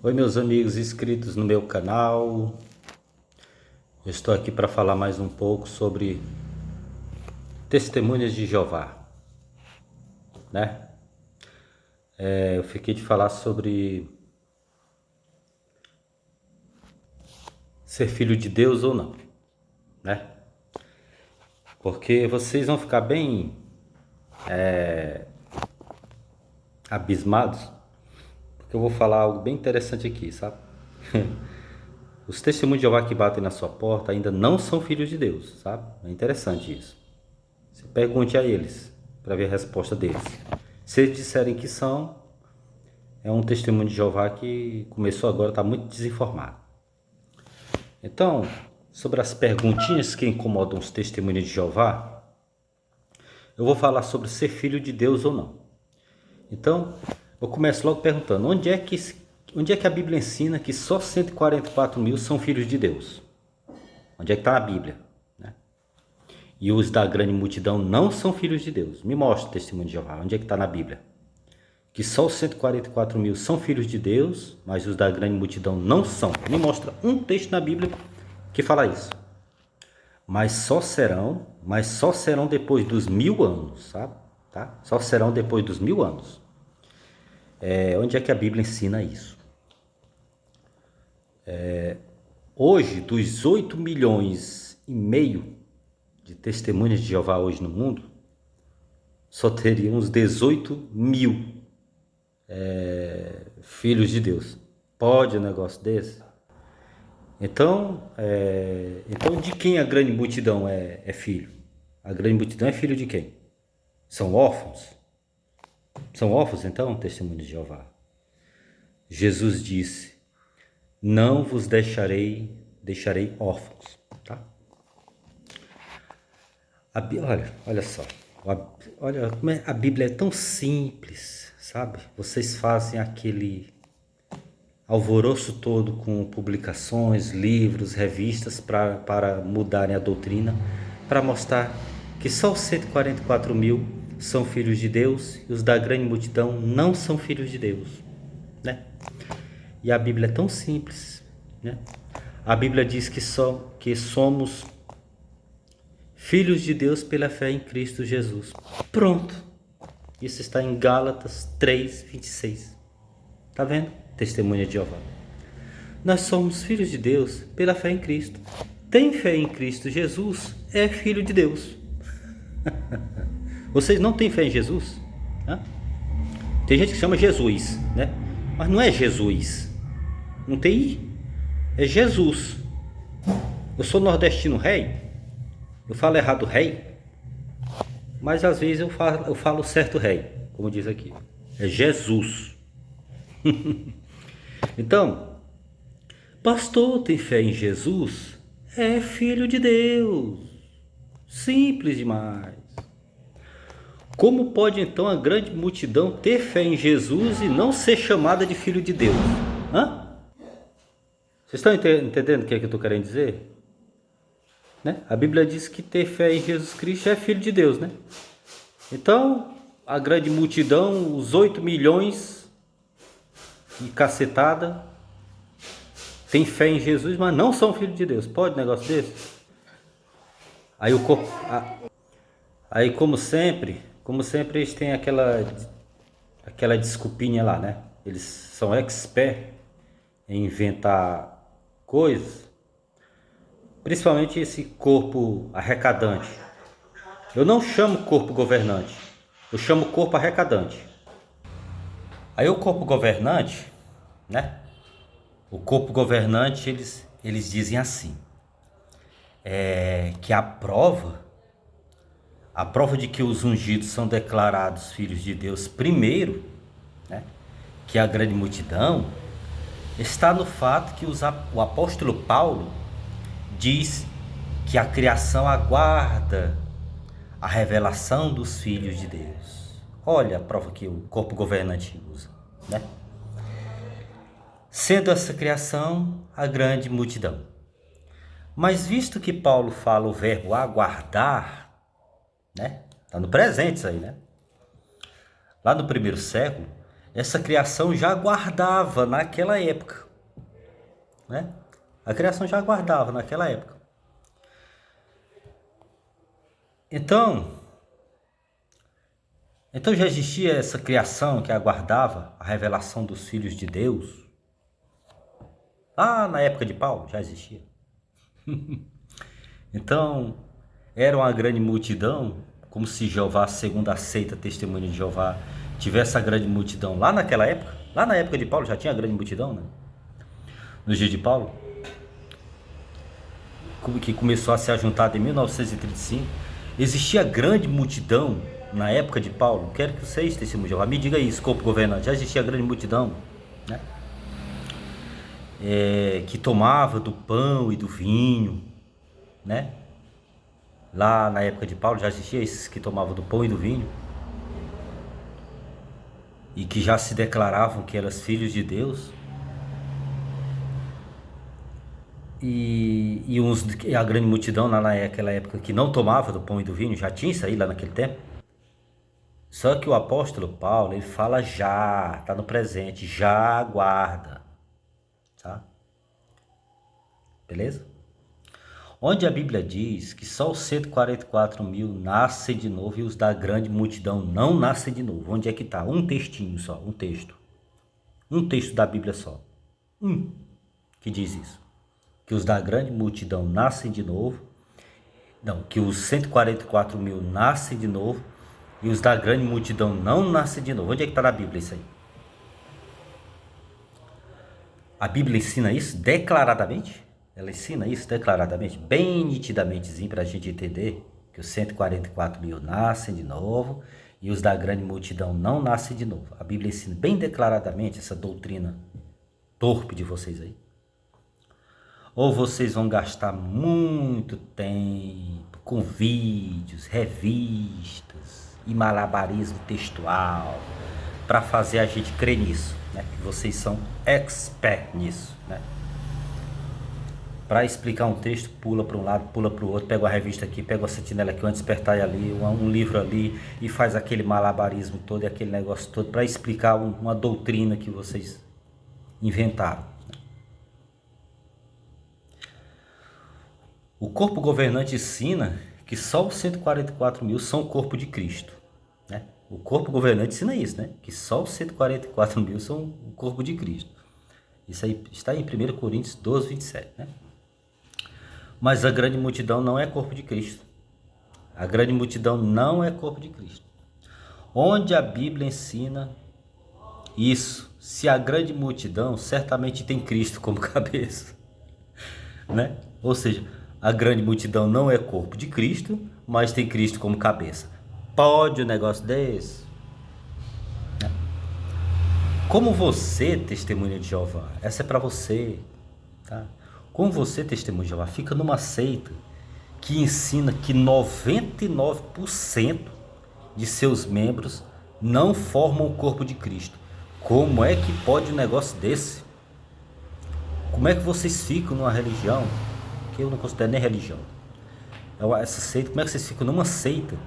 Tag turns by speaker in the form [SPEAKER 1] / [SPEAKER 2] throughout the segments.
[SPEAKER 1] Oi, meus amigos inscritos no meu canal. Eu estou aqui para falar mais um pouco sobre testemunhas de Jeová, né? Eu fiquei de falar sobre ser filho de Deus ou não, né? Porque vocês vão ficar bem abismados, porque eu vou falar algo bem interessante aqui, sabe? Os testemunhos de Jeová que batem na sua porta ainda não são filhos de Deus, sabe? É interessante isso. Você pergunte a eles para ver a resposta deles. Se eles disserem que são, é um testemunho de Jeová que começou agora, está muito desinformado. Então, sobre as perguntinhas que incomodam os testemunhos de Jeová, eu vou falar sobre ser filho de Deus ou não. Então, eu começo logo perguntando, onde é que a Bíblia ensina que só 144 mil são filhos de Deus? Onde é que está na Bíblia? Né? E os da grande multidão não são filhos de Deus. Me mostra o testemunho de Jeová, onde é que está na Bíblia? Que só os 144 mil são filhos de Deus, mas os da grande multidão não são. Me mostra um texto na Bíblia que fala isso. Mas só serão depois dos 1000 anos, sabe? Tá? Só serão depois dos 1000 anos. Onde é que a Bíblia ensina isso? Hoje, dos 8 milhões e meio de testemunhas de Jeová hoje no mundo, só teriam uns 18 mil filhos de Deus. Pode um negócio desse? Então, de quem a grande multidão é filho? A grande multidão é filho de quem? São órfãos? São órfãos, então, testemunhos de Jeová? Jesus disse, não vos deixarei órfãos. Tá? Olha só. Olha como a Bíblia é tão simples, sabe? Vocês fazem aquele alvoroço todo com publicações, livros, revistas para mudarem a doutrina, para mostrar que só os 144 mil são filhos de Deus e os da grande multidão não são filhos de Deus, né? E a Bíblia é tão simples, né? A Bíblia diz que somos filhos de Deus pela fé em Cristo Jesus. Pronto. Isso está em Gálatas 3:26. Tá vendo? Testemunha de Jeová. Nós somos filhos de Deus pela fé em Cristo. Tem fé em Cristo Jesus, é filho de Deus. Vocês não têm fé em Jesus? Hã? Tem gente que chama Jesus, né? Mas não é Jesus. Não tem I. É Jesus. Eu sou nordestino rei. Eu falo errado rei. Mas às vezes eu falo certo rei. Como diz aqui. É Jesus. Então, pastor tem fé em Jesus? É filho de Deus. Simples demais. Como pode então a grande multidão ter fé em Jesus e não ser chamada de filho de Deus? Hã? Vocês estão entendendo o que é que eu estou querendo dizer? Né? A Bíblia diz que ter fé em Jesus Cristo é filho de Deus, né? Então, a grande multidão, os 8 milhões e cacetada, tem fé em Jesus, mas não são filhos de Deus. Pode um negócio desse? Aí como sempre eles têm aquela desculpinha lá, né? Eles são expert em inventar coisas, principalmente esse corpo arrecadante. Eu não chamo corpo governante, eu chamo corpo arrecadante. Aí o corpo governante, né? O corpo governante, eles dizem assim, que a prova de que os ungidos são declarados filhos de Deus primeiro, né, que a grande multidão, está no fato que o apóstolo Paulo diz que a criação aguarda a revelação dos filhos de Deus. Olha a prova que o corpo governante usa, né? Sendo essa criação a grande multidão. Mas visto que Paulo fala o verbo aguardar, né? Está no presente isso aí, né? Lá no primeiro século, essa criação já aguardava naquela época, né? A criação já aguardava naquela época. Então já existia essa criação que aguardava a revelação dos filhos de Deus. Lá na época de Paulo já existia. Então, era uma grande multidão, como se Jeová, segundo a seita Testemunha de Jeová, tivesse a grande multidão lá naquela época. Lá na época de Paulo já tinha a grande multidão, né? Nos dias de Paulo, que começou a se ajuntar em 1935. Existia grande multidão na época de Paulo. Quero que vocês, Testemunha de Jeová, me diga isso, corpo governante. Já existia grande multidão, né? Que tomava do pão e do vinho, né? Lá na época de Paulo já existia esses que tomavam do pão e do vinho e que já se declaravam que eram filhos de Deus. E a grande multidão lá naquela época que não tomava do pão e do vinho, já tinha isso aí lá naquele tempo. Só que o apóstolo Paulo, ele fala já, está no presente, já aguarda, tá? Beleza? Onde a Bíblia diz que só os 144 mil nascem de novo e os da grande multidão não nascem de novo. Onde é que está? Um textinho só, um texto. Um texto da Bíblia só. Que diz isso. Que os da grande multidão nascem de novo. Não, que os 144 mil nascem de novo e os da grande multidão não nascem de novo. Onde é que está na Bíblia isso aí? A Bíblia ensina isso declaradamente? Ela ensina isso declaradamente, bem nitidamente, para a gente entender que os 144 mil nascem de novo e os da grande multidão não nascem de novo. A Bíblia ensina bem declaradamente essa doutrina torpe de vocês aí. Ou vocês vão gastar muito tempo com vídeos, revistas e malabarismo textual para fazer a gente crer nisso, né? Que vocês são expert nisso, né? Para explicar um texto, pula para um lado, pula para o outro, pega a revista aqui, pega a sentinela aqui, um despertar ali, um livro ali e faz aquele malabarismo todo e aquele negócio todo para explicar uma doutrina que vocês inventaram. O corpo governante ensina que só os 144 mil são o corpo de Cristo, né? O corpo governante ensina isso, né? Que só os 144 mil são o corpo de Cristo. Isso aí está em 1 Coríntios 12, 27, né? Mas a grande multidão não é corpo de Cristo. A grande multidão não é corpo de Cristo. Onde a Bíblia ensina isso? Se a grande multidão certamente tem Cristo como cabeça, né? Ou seja, a grande multidão não é corpo de Cristo, mas tem Cristo como cabeça. Pode um negócio desse? Como você, testemunha de Jeová, essa é para você, tá? Como você, testemunha de Jeová, fica numa seita que ensina que 99% de seus membros não formam o corpo de Cristo. Como é que pode um negócio desse? Como é que vocês ficam numa religião que eu não considero nem religião? Essa seita, como é que vocês ficam numa seita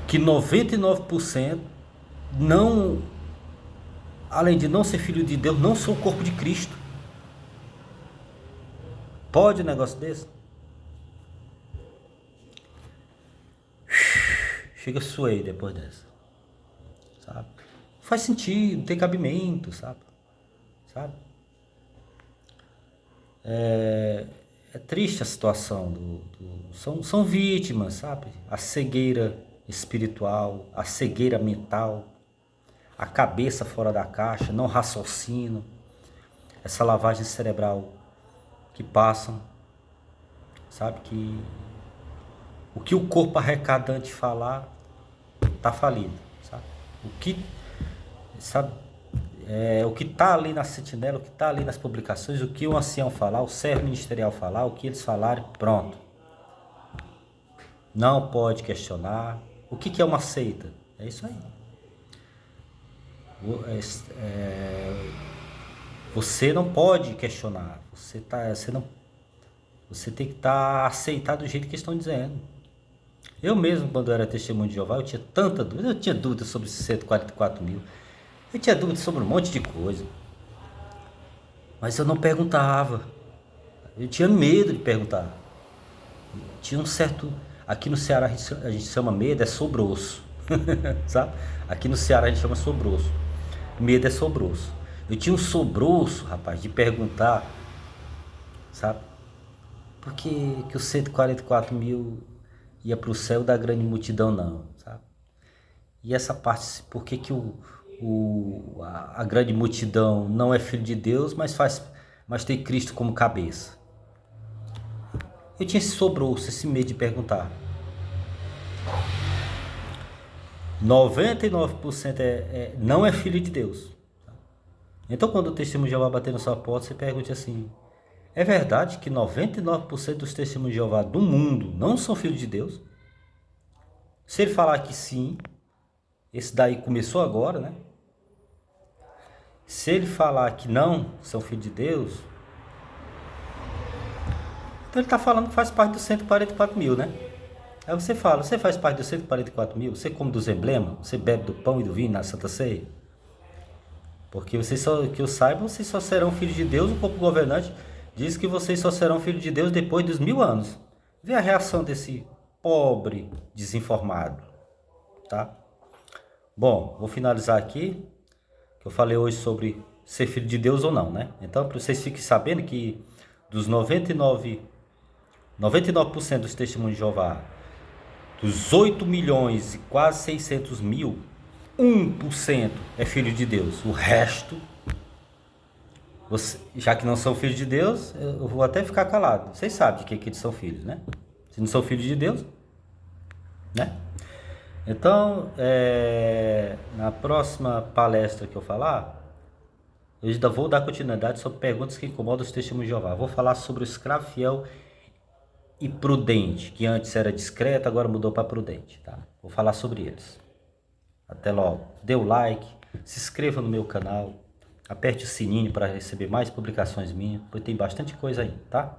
[SPEAKER 1] que 99% não, além de não ser filho de Deus, não são o corpo de Cristo? Pode um negócio desse? Chega, suei depois dessa, sabe? Faz sentido, tem cabimento, sabe? É triste a situação são vítimas, sabe? A cegueira espiritual, a cegueira mental, a cabeça fora da caixa, não raciocinam, essa lavagem cerebral que passam, sabe? Que o que o corpo arrecadante falar tá falido, sabe? O que tá ali na sentinela, o que tá ali nas publicações, o que o ancião falar, o servo ministerial falar, o que eles falarem, pronto. Não pode questionar. O que é uma seita? É isso aí. Você não pode questionar. Você tem que estar aceitado do jeito que eles estão dizendo. Eu mesmo, quando era testemunho de Jeová, eu tinha tanta dúvida. Eu tinha dúvida sobre esses 144 mil. Eu tinha dúvida sobre um monte de coisa, mas eu não perguntava. Eu tinha medo de perguntar. Tinha um certo. Aqui no Ceará a gente chama medo, é sobroço. Sabe? Aqui no Ceará a gente chama sobroço. Medo é sobroço. Eu tinha um sobroço, rapaz, de perguntar, sabe? Por que os 144 mil ia para o céu da grande multidão não, sabe? E essa parte, por que a grande multidão não é filho de Deus, mas tem Cristo como cabeça? Eu tinha esse sobroço, esse medo de perguntar. 99% não é filho de Deus. Então, quando o testemunho de Jeová bater na sua porta, você pergunte assim: é verdade que 99% dos testemunhos de Jeová do mundo não são filhos de Deus? Se ele falar que sim, esse daí começou agora, né? Se ele falar que não são filhos de Deus, então ele está falando que faz parte dos 144 mil, né? Aí você fala: você faz parte dos 144 mil? Você come dos emblemas? Você bebe do pão e do vinho na Santa Ceia? Porque vocês só, que eu saiba, vocês só serão filhos de Deus. O corpo governante diz que vocês só serão filhos de Deus depois dos 1000 anos. Vê a reação desse pobre desinformado, tá? Bom, vou finalizar aqui, que eu falei hoje sobre ser filho de Deus ou não, né? Então, para vocês fiquem sabendo que dos 99% dos testemunhos de Jeová, dos 8 milhões e quase 600 mil, 1% é filho de Deus. O resto, já que não são filhos de Deus, eu vou até ficar calado. Vocês sabem de que eles são filhos, né? Se não são filhos de Deus, né? Então, na próxima palestra que eu falar, eu ainda vou dar continuidade sobre perguntas que incomodam os testemunhos de Jeová. Vou falar sobre o escravo fiel e prudente, que antes era discreto, agora mudou para prudente, tá? Vou falar sobre eles. Até logo. Dê o like, se inscreva no meu canal, aperte o sininho para receber mais publicações minhas, porque tem bastante coisa aí, tá?